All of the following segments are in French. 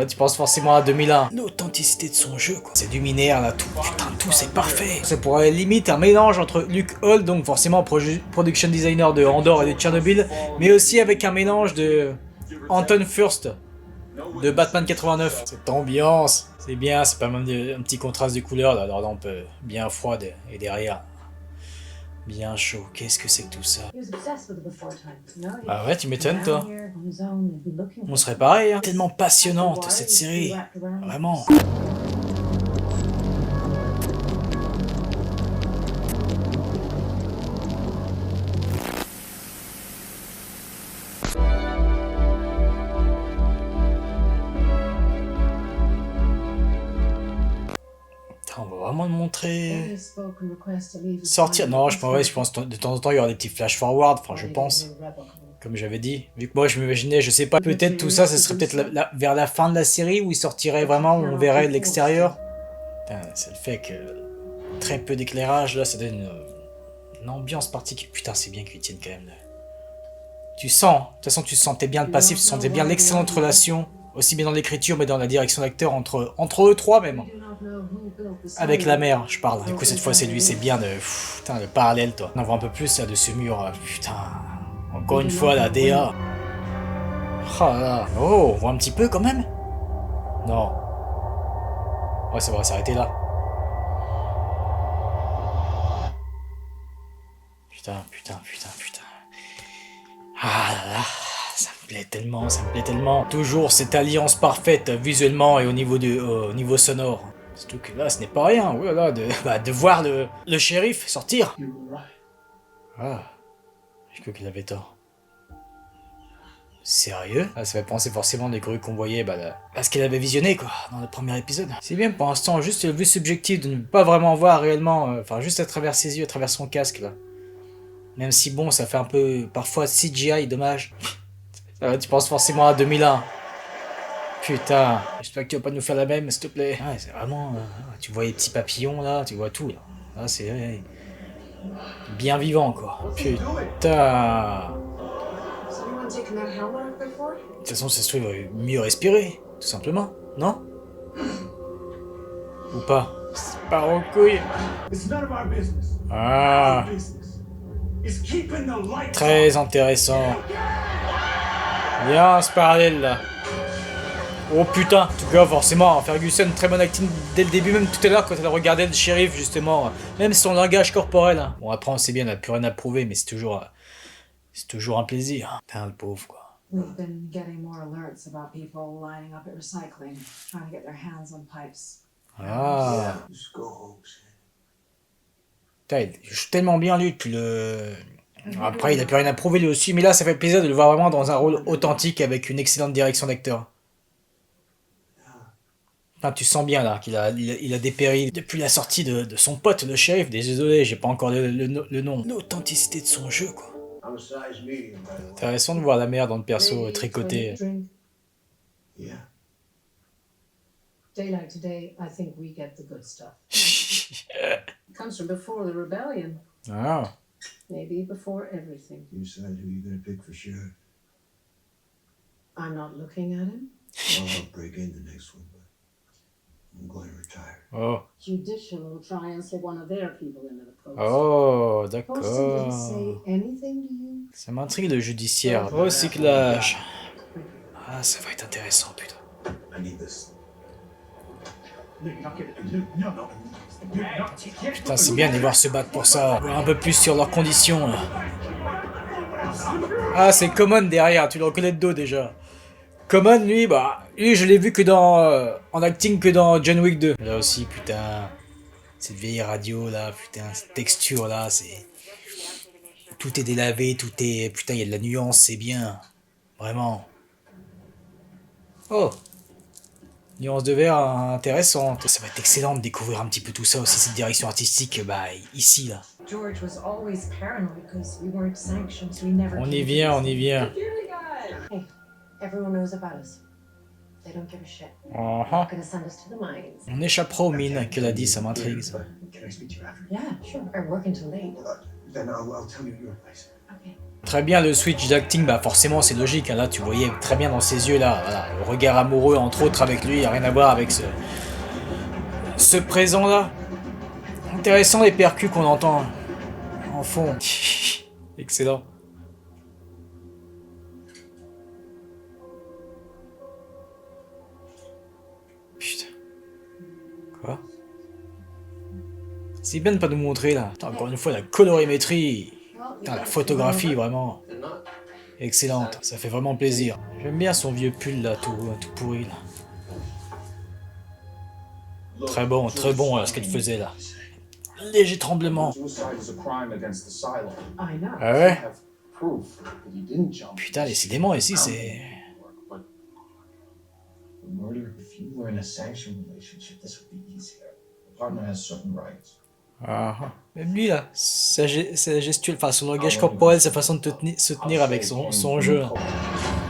Tu penses forcément à 2001. L'authenticité de son jeu, quoi. C'est du linéaire, là, tout. Putain, tout, c'est parfait. Ça pourrait limite un mélange entre Luke Hall, donc forcément production designer de Andor et de Tchernobyl, mais aussi avec un mélange de Anton Furst de Batman 89. Cette ambiance, c'est bien, c'est pas même un petit contraste de couleurs, là, la lampe bien froide et derrière bien chaud. Qu'est-ce que c'est que tout ça? Ah ouais, tu m'étonnes, toi. On serait pareil, hein. Tellement passionnante, cette série. Vraiment. On va vraiment le montrer. Sortir. Non, je pense de temps en temps il y aura des petits flash forward, enfin je pense. Comme j'avais dit. Vu que moi je m'imaginais, je sais pas, peut-être tout ça, ce serait peut-être vers la fin de la série où il sortirait vraiment, où on verrait de l'extérieur. C'est le fait que très peu d'éclairage là, ça donne une ambiance particulière. Putain, c'est bien qu'ils tiennent quand même. Tu sens, de toute façon tu sentais bien le passif, tu sentais bien l'excellente relation, aussi bien dans l'écriture mais dans la direction d'acteur entre eux trois même. Avec la mère, je parle. Du coup, cette fois, c'est lui, c'est bien de... Putain, le parallèle, toi. On en voit un peu plus, là, de ce mur. Putain. Encore une fois, la DA. Oh là. Oh, on voit un petit peu, quand même. Non. Ouais, ça va s'arrêter là. Putain. Ah là là. Ça me plaît tellement, ça me plaît tellement. Toujours cette alliance parfaite, visuellement et au niveau sonore. Surtout que là, ce n'est pas rien, oh là là, de voir le shérif sortir. Ah, j'ai cru qu'il avait tort. Sérieux? Ah, ça fait penser forcément des grues qu'on voyait à ce qu'elle avait visionné, quoi, dans le premier épisode. C'est bien pour l'instant, juste le vue subjective de ne pas vraiment voir réellement, enfin juste à travers ses yeux, à travers son casque, là. Même si bon, ça fait un peu, parfois CGI, dommage. Tu penses forcément à 2001. Putain, j'espère que tu vas pas nous faire la même, s'il te plaît. Ouais, c'est vraiment... tu vois les petits papillons, là, tu vois tout, là. Là, c'est... bien vivant, quoi. Putain. De toute façon, ça se trouve, il va mieux respirer, tout simplement, non? Ou pas? C'est pas en couille. Ah. Très intéressant. Bien ce parallèle, là. Oh putain, en tout cas forcément, Ferguson, très bon acting dès le début, même tout à l'heure quand elle regardait le shérif justement, même son langage corporel. Hein. Bon après on sait bien, on n'a plus rien à prouver, mais c'est toujours un plaisir. Putain le pauvre quoi. We've been getting more alerts about people lining up at recycling, trying to get their hands on pipes. Ah. Putain, il joue tellement bien lui depuis le... Après il a plus rien à prouver lui aussi, mais là ça fait plaisir de le voir vraiment dans un rôle authentique avec une excellente direction d'acteur. Enfin, tu sens bien là qu'il a dépéri depuis la sortie de son pote, le shérif. Désolé, j'ai pas encore le nom. L'authenticité de son jeu, quoi. Intéressant de voir la mère dans le perso tricoté. Daylight today, I think we get the good stuff. Comes from before the rebellion. Ah. Maybe before everything. You decide who you're gonna pick for sure. I'm not looking at him. Well, I'll break in the next one. I'm going to retire. Oh. Judicial will try and slip one of their people into the post. Oh, d'accord. Ça m'intrigue le judiciaire. Recyclage. Ah, ça va être intéressant, putain. Putain, c'est bien de les voir se battre pour ça. Voir un peu plus sur leurs conditions. Là. Ah, c'est Common derrière, tu le reconnais de dos déjà. Common, lui, je l'ai vu que en acting que dans John Wick 2. Là aussi, putain, cette vieille radio là, putain, cette texture là, c'est... Tout est délavé, tout est... Putain, il y a de la nuance, c'est bien. Vraiment. Oh, nuance de verre intéressante. Ça va être excellent de découvrir un petit peu tout ça aussi, cette direction artistique, ici là. On y vient, on y vient. On échappera aux mines, qu'elle a dit, ça m'intrigue ça. Très bien le switch d'acting, bah forcément c'est logique, hein, là tu voyais très bien dans ses yeux là, voilà, le regard amoureux entre autres avec lui, il n'y a rien à voir avec ce présent là. Intéressant les percus qu'on entend en fond. Excellent. Putain. Quoi? C'est bien de pas nous montrer là. Putain, encore une fois la colorimétrie. Putain, la photographie vraiment. Excellente, ça fait vraiment plaisir. J'aime bien son vieux pull là, tout pourri là. Très bon ce qu'elle faisait là. Léger tremblement. Ah ouais? Putain, décidément ici c'est... Ah, même lui là, sa gestuelle, enfin son langage corporel, sa façon de se tenir avec son jeu.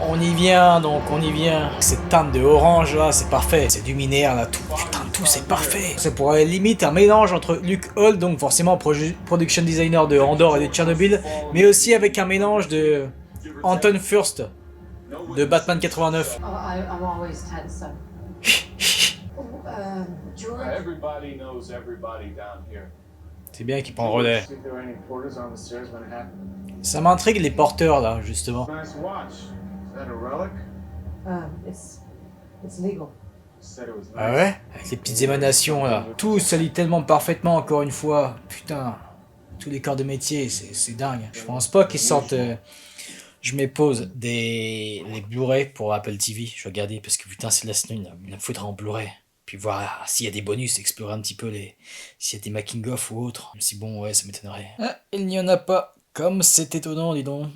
On y vient donc, on y vient. Cette teinte de orange là, c'est parfait. C'est du minéaire là, tout, putain, tout c'est parfait. C'est pour limite un mélange entre Luke Hall, donc forcément production designer de Andor et de Tchernobyl, mais aussi avec un mélange de Anton Furst de Batman 89. C'est bien qu'il prend le relais. Ça m'intrigue les porteurs là, justement. Ah ouais? Avec les petites émanations là. Tout se lit tellement parfaitement encore une fois. Putain. Tous les corps de métier, c'est dingue. Je pense pas qu'ils sortent... Je mépose les Blu-ray pour Apple TV. Je vais regarder parce que putain c'est de la semaine. Il me faudra en Blu-ray. Puis voir s'il y a des bonus, explorer un petit peu s'il y a des making-of ou autre. Même si bon, ouais, ça m'étonnerait. Ah, il n'y en a pas. Comme c'est étonnant, dis donc.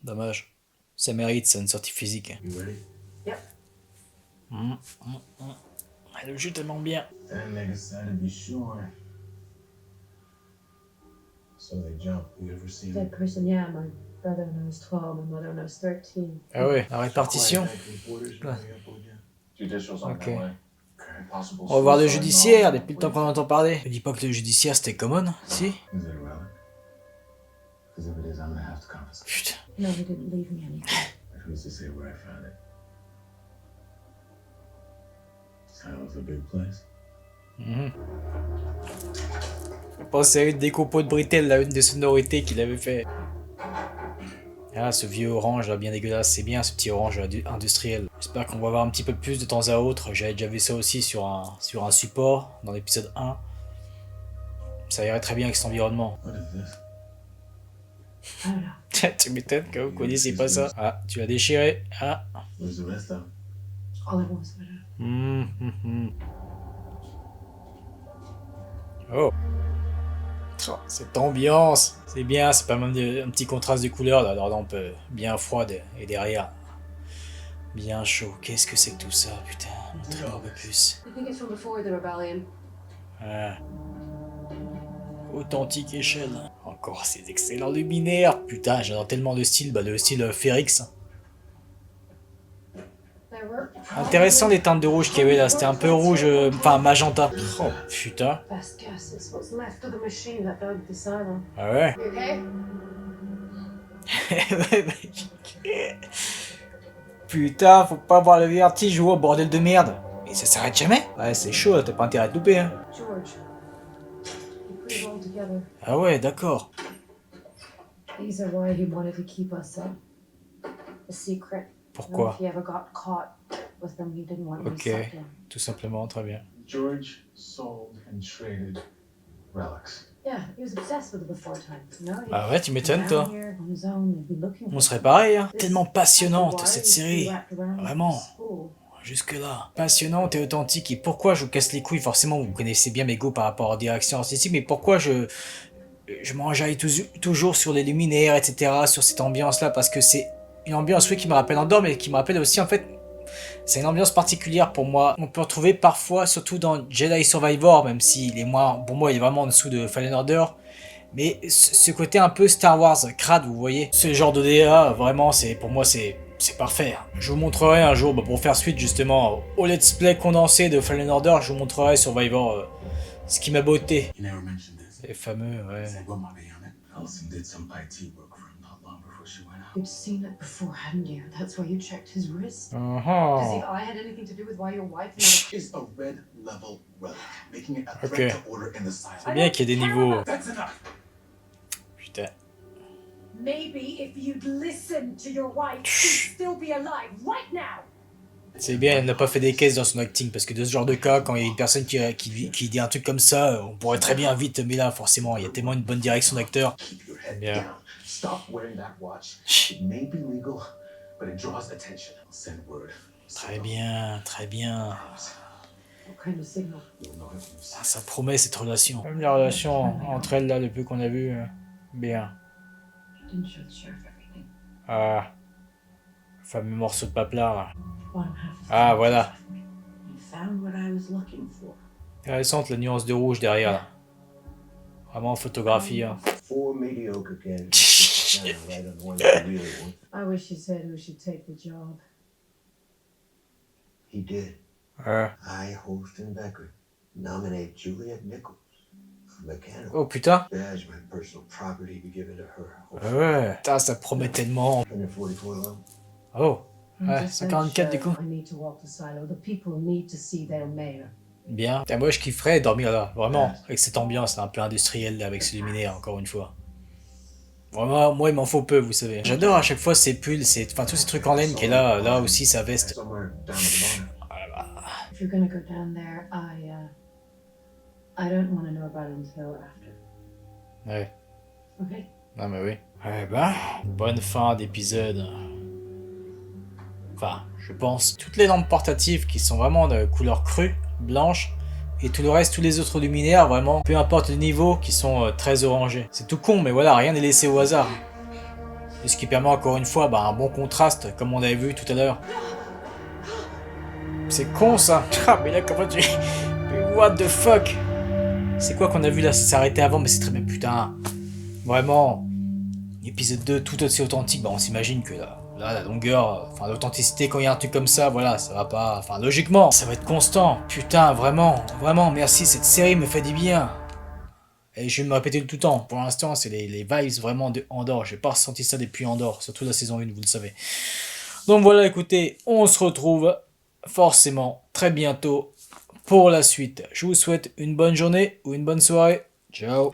Dommage. Ça mérite, c'est une sortie physique. Yep. Le jeu tellement bien. Ah ouais, la répartition. Ok. On va voir le judiciaire, depuis le temps qu'on entend parler. Je dis pas que le judiciaire c'était common, si? Putain. Je pense à une des compos de Britel, là, une des sonorités qu'il avait fait. Ah, ce vieux orange là, bien dégueulasse, c'est bien ce petit orange industriel. J'espère qu'on va voir un petit peu plus de temps à autre. J'avais déjà vu ça aussi sur un support, dans l'épisode 1. Ça irait très bien avec cet environnement. Tu m'étonnes que vous connaissez pas ça. Ah, tu l'as déchiré. Ah. Oh. Oh, cette ambiance. C'est bien, c'est pas mal un petit contraste de couleurs là, la lampe bien froide et derrière bien chaud. Qu'est-ce que c'est que tout ça, putain? Montrez-moi un peu plus. Ah. Authentique échelle. Encore ces excellents luminaires. Putain, j'adore tellement le style, le style Férix. Intéressant les teintes de rouge qu'il y avait là, c'était un peu rouge, enfin magenta. Oh putain. Ah ouais. Putain, faut pas avoir le vertige ou bordel de merde. Mais ça s'arrête jamais. Ouais, c'est chaud, t'as pas intérêt à te louper, hein. Ah ouais, d'accord. Pourquoi? Ok, tout simplement, très bien. George sold and traded relics. Ah ouais, tu m'étonnes toi. On serait pareil, hein. Tellement passionnante cette série. Vraiment. Jusque là. Passionnante et authentique. Et pourquoi je vous casse les couilles? Forcément, vous connaissez bien mes goûts par rapport aux directions artistiques, mais pourquoi je m'enjaille toujours sur les luminaires, etc., sur cette ambiance-là, parce que c'est une ambiance, oui, qui me rappelle Andorre, mais qui me rappelle aussi, en fait, c'est une ambiance particulière pour moi. On peut retrouver parfois, surtout dans Jedi Survivor, même s'il est moins, pour moi, il est vraiment en dessous de Fallen Order, mais ce côté un peu Star Wars, crade, vous voyez. Ce genre de DA, vraiment, pour moi, c'est parfait. Je vous montrerai un jour, pour faire suite justement au let's play condensé de Fallen Order, je vous montrerai Survivor, ce qui m'a botté. Les fameux, ouais. You'd seen it before, hadn't you? That's why you checked his wrist. Does Uh-huh. the eye had anything to do with why your wife Is a red level relic, making it a threat Okay. to order in the C'est silo. bien qu'il y ait des niveaux. That's enough. Putain. Maybe if you'd listened to your wife, she'd still be alive right now. C'est bien, elle n'a pas fait des caisses dans son acting, parce que de ce genre de cas, quand il y a une personne qui dit un truc comme ça, on pourrait très bien vite, mais là, forcément, il y a tellement une bonne direction d'acteur. Keep your head Yeah. down. Stop wearing that watch. It may be legal, but it draws attention. I'll send word. Très bien, très bien. What kind of signal? You'll know if you see. Ah, ça promet cette relation. Même la relation entre elles, là, le peu qu'on a vu, bien. Didn't show the sheriff everything. Ah, le fameux morceau de paplard, là. Bottom half is Ah, voilà. You found what I was looking for. Intéressante la nuance de rouge derrière, là. Vraiment en photographie, hein. 4 mediocre candidates down right on the one that you really want. I wish you said who should take the job. He did. I, Holston Becker, nominate Juliet Nichols of Mechanical. Oh putain. Badge my personal property be given to her. Ouais. Putain, ça promet tellement. 144 low. Oh. I'm Ouais, just 144 du unsure coup. I need to walk the silo. The people need to see their mayor. Bien. Putain, moi je kifferais dormir là, vraiment. Avec cette ambiance un peu industrielle là, avec ce luminaire, encore une fois. Vraiment, moi il m'en faut peu, vous savez. J'adore à chaque fois ces pulls, enfin tous ces trucs en laine qui est là aussi sa veste. Somewhere down at the bottom. If you're gonna go down there, I don't want to know about it until after. Ouais. Okay? Non mais oui. Eh ben, bonne fin d'épisode. Enfin, je pense. Toutes les lampes portatives qui sont vraiment de couleur crue, blanche, et tout le reste, tous les autres luminaires, vraiment, peu importe le niveau, qui sont très orangés. C'est tout con, mais voilà, rien n'est laissé au hasard. Et ce qui permet encore une fois un bon contraste, comme on avait vu tout à l'heure. C'est con ça. Ah mais là comment tu... Mais what the fuck. C'est quoi qu'on a vu là? Ça s'est arrêté avant, mais c'est très bien, putain. Vraiment. Épisode 2 tout aussi authentique, on s'imagine que là, la longueur, enfin l'authenticité quand il y a un truc comme ça, voilà, ça va pas, enfin logiquement, ça va être constant. Putain, vraiment, merci, cette série me fait du bien. Et je vais me répéter tout le temps, pour l'instant c'est les vibes vraiment de Andor, j'ai pas ressenti ça depuis Andor, surtout la saison 1, vous le savez. Donc voilà, écoutez, on se retrouve forcément très bientôt pour la suite. Je vous souhaite une bonne journée ou une bonne soirée. Ciao.